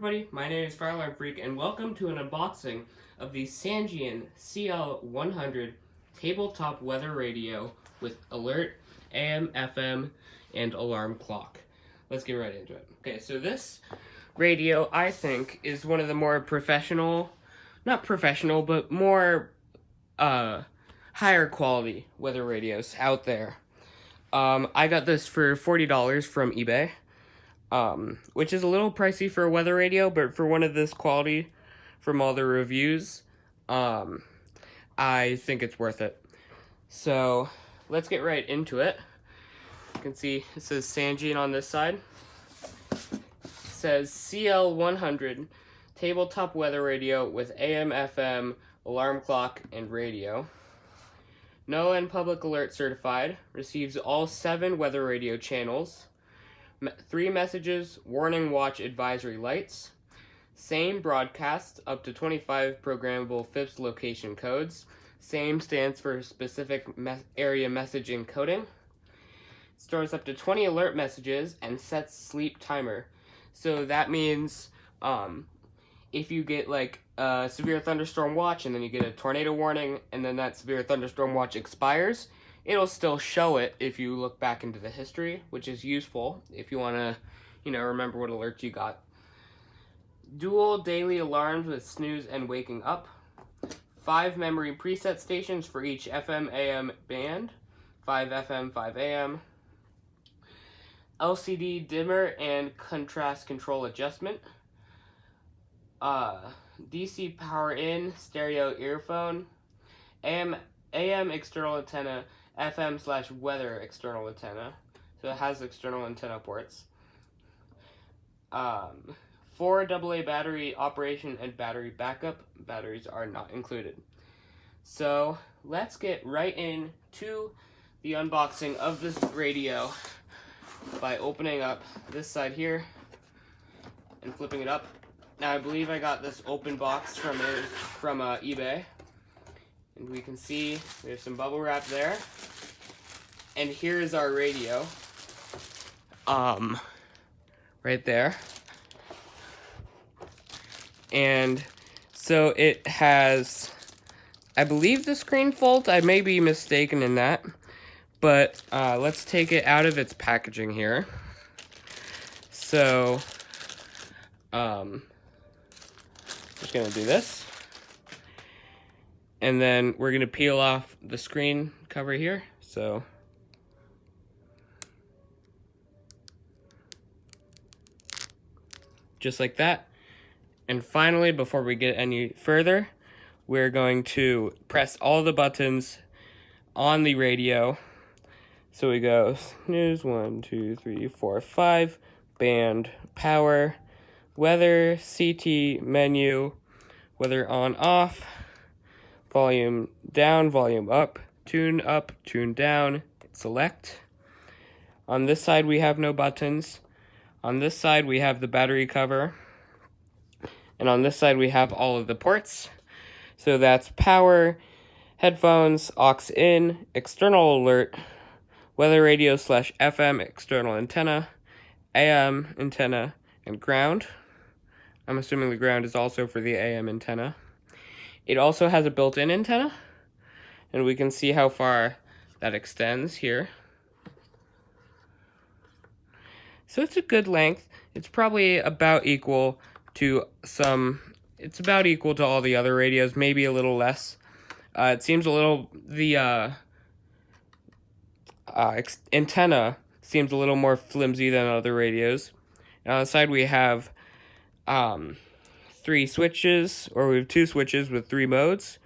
everybody, my name is Fire Alarm Freak, and welcome to an unboxing of the Sangean CL-100 tabletop weather radio with alert, AM, FM, and alarm clock. Let's get right into it. Okay, so this radio, I think, is one of the more not professional, but more higher quality weather radios out there. I got this for $40 from eBay. Which is a little pricey for a weather radio, but for one of this quality, from all the reviews, I think it's worth it. So, let's get right into it. You can see it says Sangean on this side. It says CL-100 tabletop weather radio with AM, FM, alarm clock, and radio. No and public alert certified. Receives all 7 weather radio channels. 3 messages, warning, watch, advisory lights. Same broadcast, up to 25 programmable FIPS location codes. Same stands for specific area message encoding. Stores up to 20 alert messages and sets sleep timer. So that means if you get like a severe thunderstorm watch and then you get a tornado warning and then that severe thunderstorm watch expires, it'll still show it if you look back into the history, which is useful if you want to, remember what alerts you got. Dual daily alarms with snooze and waking up. 5 memory preset stations for each FM, AM band. 5 FM, 5 AM. LCD dimmer and contrast control adjustment. DC power in, stereo earphone. AM external antenna. FM/weather external antenna, so it has external antenna ports. 4 AA battery operation and battery backup. Batteries are not included. So let's get right into the unboxing of this radio by opening up this side here and flipping it up. Now I believe I got this open box from eBay. And we can see there's some bubble wrap there. And here is our radio. Right there. And so it has, I believe the screen folds. I may be mistaken in that. But let's take it out of its packaging here. So, just gonna do this. And then we're going to peel off the screen cover here. So, just like that. And finally, before we get any further, we're going to press all the buttons on the radio. So we go snooze, 1, 2, 3, 4, 5, band, power, weather, CT, menu, weather on, off, volume down, volume up, tune down, select. On this side we have no buttons. On this side we have the battery cover. And on this side we have all of the ports. So that's power, headphones, aux in, external alert, weather radio /FM external antenna, AM antenna, and ground. I'm assuming the ground is also for the AM antenna. It also has a built-in antenna, and we can see how far that extends here. So it's a good length. It's probably about equal to it's about equal to all the other radios, maybe a little less. It seems the antenna seems a little more flimsy than other radios. And on the side we have 3 switches, or we have 2 switches with 3 modes.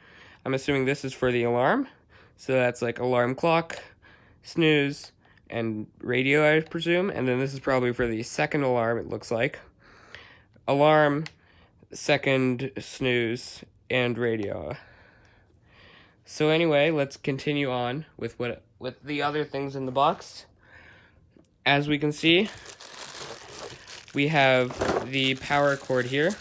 I'm assuming this is for the alarm. So that's like alarm clock, snooze, and radio, I presume. And then this is probably for the second alarm, it looks like. Alarm, second snooze, and radio. So anyway, let's continue on with the other things in the box. As we can see, we have the power cord here.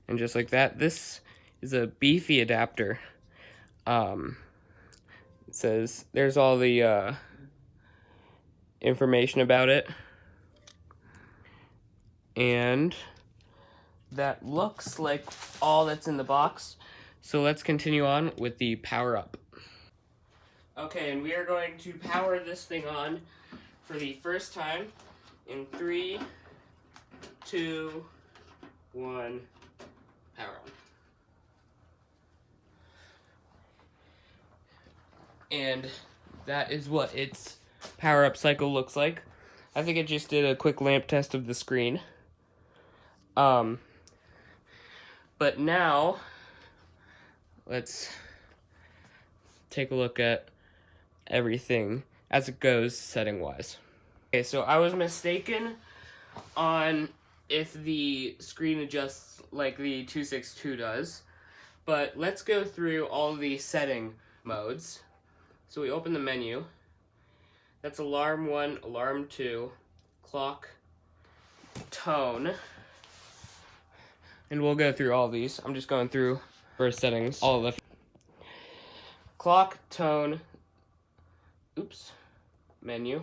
And just like that, this is a beefy adapter. It says there's all the information about it. And that looks like all that's in the box. So let's continue on with the power up. Okay, and we are going to power this thing on for the first time in 3, 2, 1, power on. And that is what its power up cycle looks like. I think it just did a quick lamp test of the screen. But now let's take a look at everything as it goes setting wise. Okay, so I was mistaken on if the screen adjusts like the 262 does, but let's go through all the setting modes. So we open the menu. That's alarm 1, alarm 2, clock, tone, and we'll go through all these. I'm just going through first settings, all of the clock, tone, menu.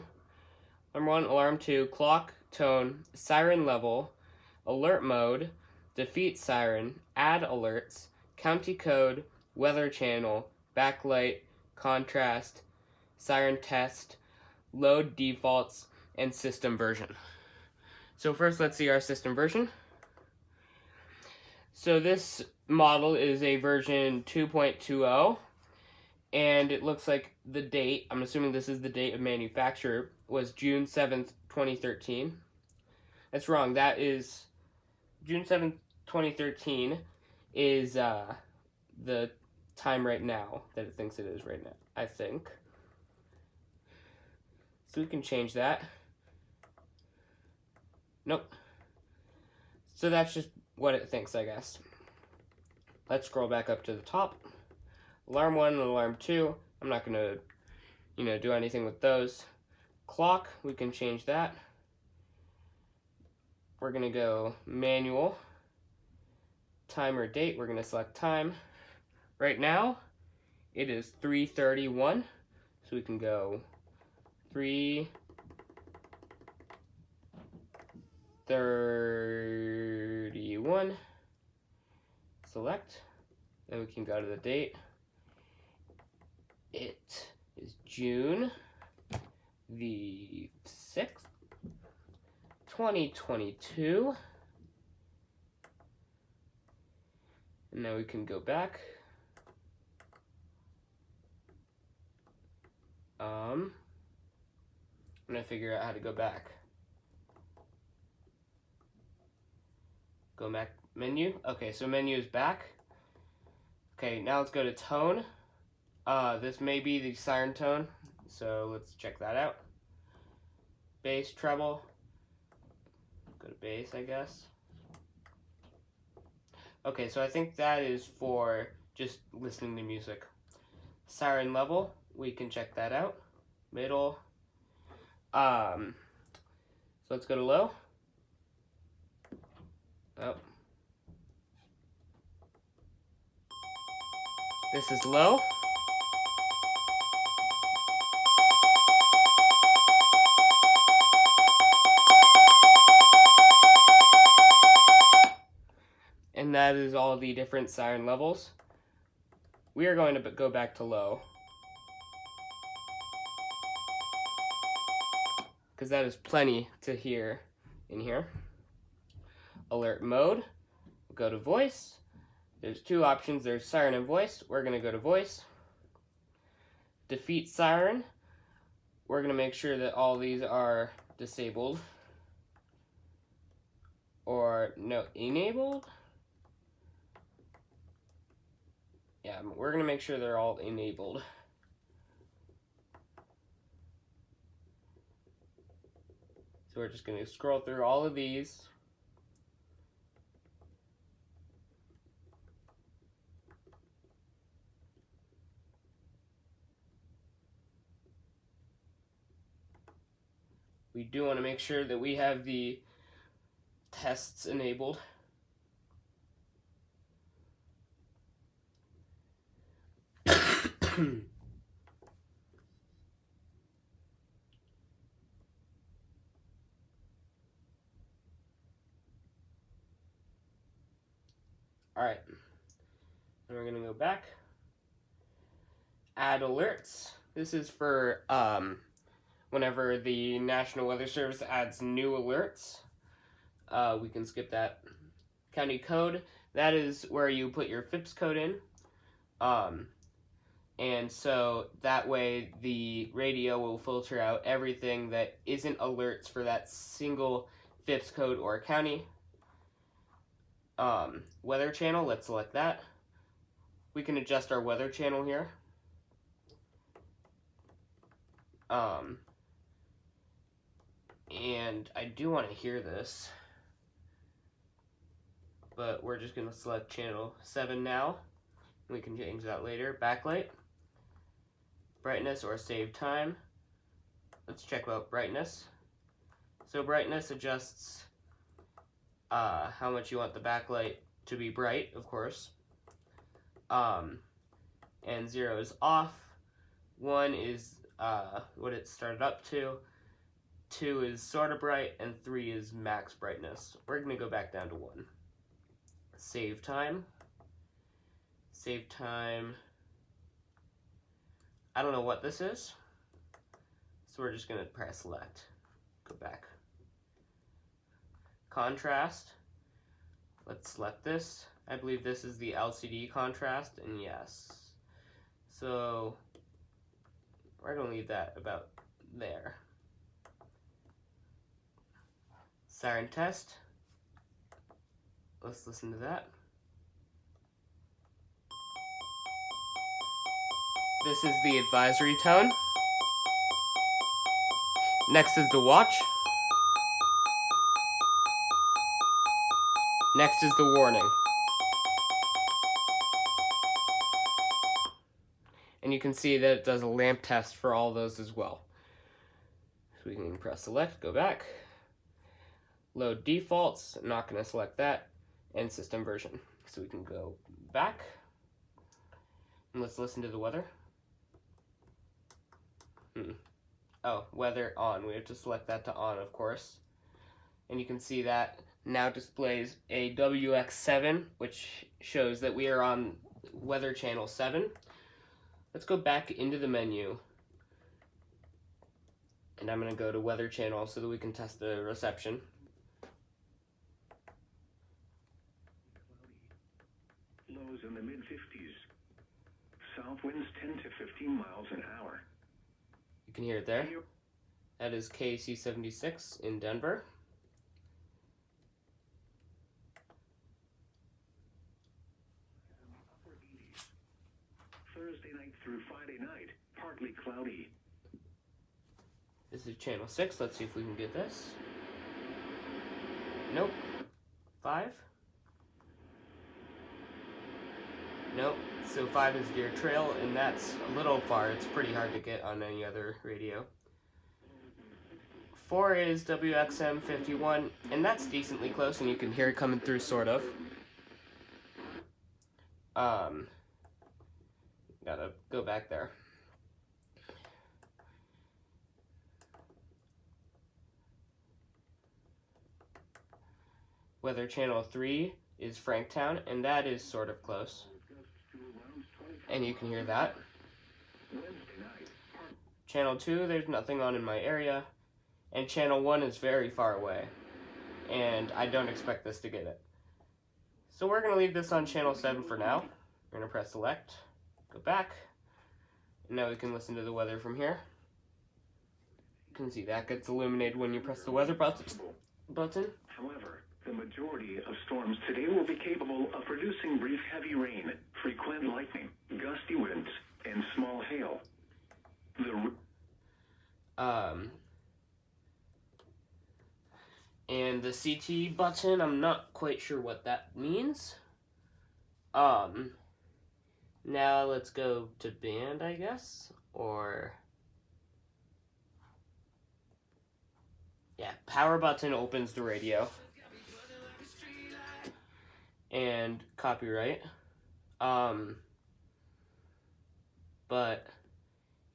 Alarm 1, alarm 2, clock, tone, siren level, alert mode, defeat siren, add alerts, county code, weather channel, backlight, contrast, siren test, load defaults, and system version. So first let's see our system version. So this model is a version 2.20, and it looks like the date, I'm assuming this is the date of manufacture, was June 7th, 2013. That's wrong. That is June 7th, 2013 is the time right now that it thinks it is right now, I think. So we can change that. Nope. So that's just what it thinks, I guess. Let's scroll back up to the top. Alarm 1 and alarm 2. I'm not going to, do anything with those. Clock, we can change that. We're going to go manual. Time or date, we're going to select time. Right now, it is 3:31, so we can go 3:31. Select. Then we can go to the date. It is June the 6th, 2022. And now we can go back. I'm gonna figure out how to go back. Go back menu. Okay, so menu is back. Okay, now let's go to tone. This may be the siren tone, so let's check that out. Bass, treble. Go to bass, I guess. Okay, so I think that is for just listening to music. Siren level, we can check that out. Middle. So let's go to low. Oh. This is low. And that is all the different siren levels. We are going to go back to low, because that is plenty to hear in here. Alert mode, go to voice. There's two options, there's siren and voice. We're gonna go to voice. Defeat siren. We're gonna make sure that all these are disabled. Or no, enabled? Yeah, we're gonna make sure they're all enabled. So we're just gonna scroll through all of these. We do want to make sure that we have the tests enabled. Alright, and we're going to go back. Add alerts. This is for whenever the National Weather Service adds new alerts. We can skip that. County code, that is where you put your FIPS code in. And so that way the radio will filter out everything that isn't alerts for that single FIPS code or county. Weather channel, let's select that. We can adjust our weather channel here. And I do want to hear this, but we're just going to select channel 7 now. We can change that later. Backlight, brightness, or save time. Let's check out brightness. So brightness adjusts how much you want the backlight to be bright, of course. And 0 is off. 1 is what it started up to. 2 is sort of bright, and 3 is max brightness. We're going to go back down to 1. Save time. Save time. I don't know what this is, so we're just going to press select. Go back. Contrast. Let's select this. I believe this is the LCD contrast, and yes. So we're going to leave that about there. Siren test. Let's listen to that. This is the advisory tone. Next is the watch. Next is the warning. And you can see that it does a lamp test for all those as well. So we can press select, go back. Load defaults, I'm not going to select that, and system version. So we can go back, and let's listen to the weather. Oh, weather on. We have to select that to on, of course. And you can see that now displays a WX7, which shows that we are on weather channel 7. Let's go back into the menu. And I'm going to go to weather channel so that we can test the reception. Lows in the mid-50s. South winds 10 to 15 miles an hour. You can hear it there. That is KC-76 in Denver. Thursday night through Friday night, partly cloudy. This is channel 6. Let's see if we can get this. Nope. 5. Nope. So 5 is Deer Trail, and that's a little far. It's pretty hard to get on any other radio. 4 is WXM 51, and that's decently close, and you can hear it coming through, sort of. Gotta go back there. Weather channel 3 is Franktown, and that is sort of close. And you can hear that. Channel 2, there's nothing on in my area. And channel 1 is very far away. And I don't expect this to get it. So we're going to leave this on channel 7 for now. We're going to press select, go back. And now we can listen to the weather from here. You can see that gets illuminated when you press the weather button. However, the majority of storms today will be capable of producing brief heavy rain, frequent lightning, gusty winds, and small hail. And the CT button, I'm not quite sure what that means. Now let's go to band, I guess, or yeah, power button opens the radio. And copyright. But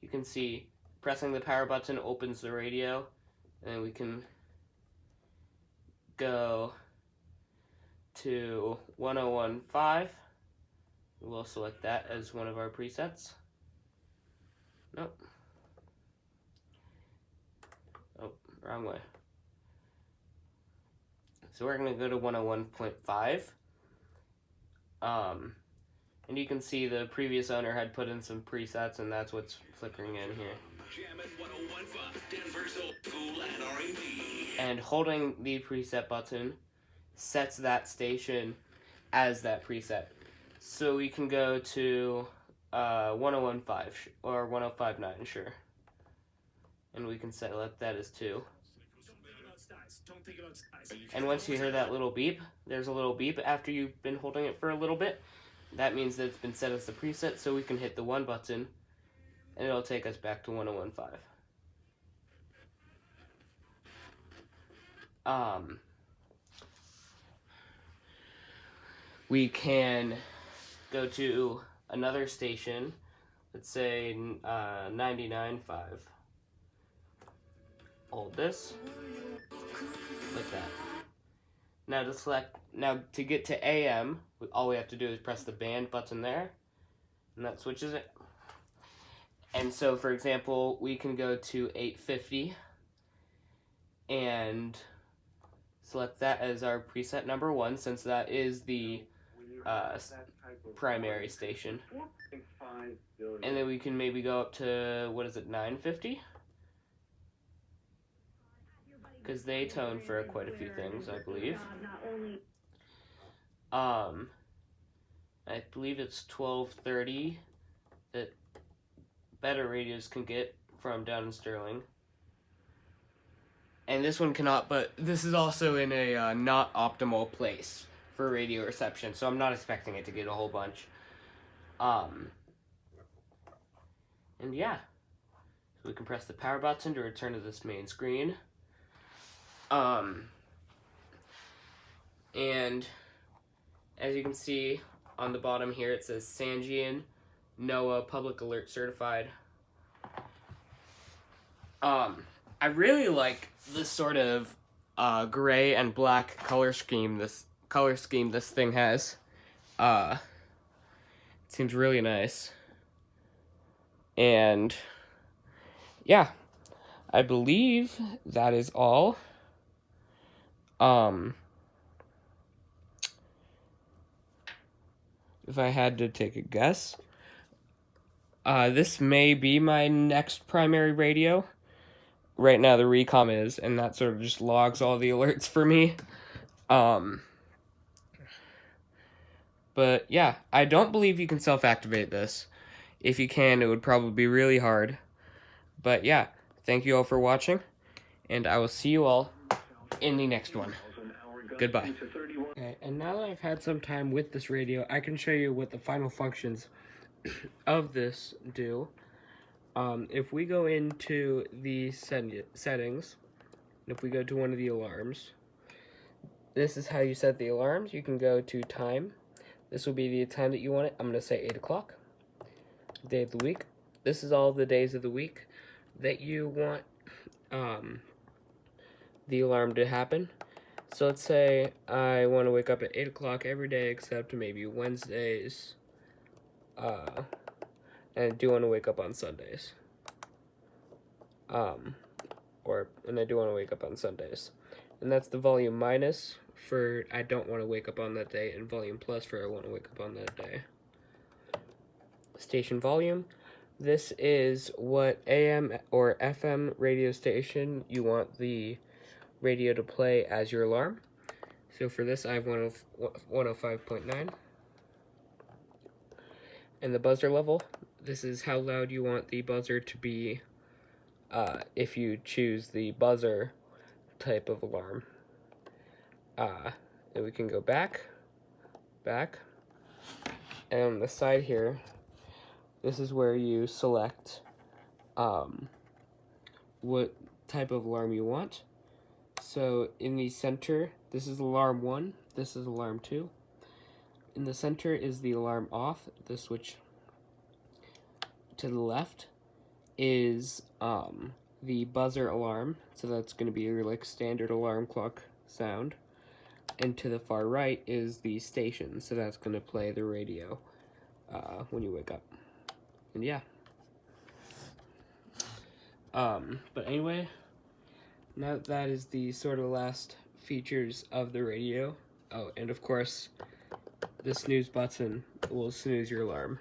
you can see pressing the power button opens the radio, and we can go to 1015. We'll select that as one of our presets. Nope. Oh, wrong way. So we're going to go to 101.5. And you can see the previous owner had put in some presets, and that's what's flickering in here. And holding the preset button sets that station as that preset. So we can go to 1015 or 1059, sure. And we can select that as 2. And once you hear that little beep, there's a little beep after you've been holding it for a little bit. That means that it's been set as the preset, so we can hit the 1 button, and it'll take us back to 1015. We can go to another station, let's say 99.5. Hold this, like that. Now to get to AM, all we have to do is press the band button there, and that switches it. And so, for example, we can go to 850 and select that as our preset number 1, since that is the primary station. And then we can maybe go up to, 950? Because they tone for quite a few things, I believe. I believe it's 1230 that better radios can get from down in Sterling. And this one cannot, but this is also in a not optimal place for radio reception, so I'm not expecting it to get a whole bunch. And yeah, so we can press the power button to return to this main screen. And as you can see on the bottom here, it says Sangean, NOAA Public Alert Certified. I really like this sort of gray and black color scheme this thing has. It seems really nice. And yeah, I believe that is all. If I had to take a guess, this may be my next primary radio. Right now the Recom is, and that sort of just logs all the alerts for me. But yeah, I don't believe you can self-activate this. If you can, it would probably be really hard. But yeah, thank you all for watching, and I will see you all in the next one. Goodbye. Okay, and now that I've had some time with this radio, I can show you what the final functions of this do. If we go into the settings, and if we go to one of the alarms, this is how you set the alarms. You can go to time. This will be the time that you want it. I'm going to say 8 o'clock, day of the week. This is all the days of the week that you want the alarm to happen. So let's say I want to wake up at 8 o'clock every day except maybe Wednesdays, and I do want to wake up on Sundays. And I do want to wake up on Sundays. And that's the volume minus for I don't want to wake up on that day, and volume plus for I want to wake up on that day. Station volume. This is what AM or FM radio station you want the radio to play as your alarm. So for this I have 105.9. And the buzzer level, this is how loud you want the buzzer to be if you choose the buzzer type of alarm. And we can go back, and on the side here, this is where you select what type of alarm you want. So in the center, this is alarm 1, this is alarm 2. In the center is the alarm off. The switch to the left is the buzzer alarm, so that's going to be your like standard alarm clock sound. And to the far right is the station, so that's going to play the radio when you wake up. And yeah. But anyway, now that is the sort of last features of the radio. Oh, and of course, the snooze button will snooze your alarm.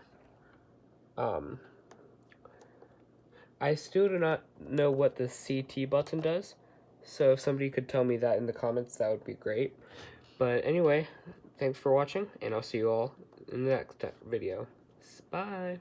I still do not know what the CT button does, so if somebody could tell me that in the comments, that would be great. But anyway, thanks for watching, and I'll see you all in the next video. Bye!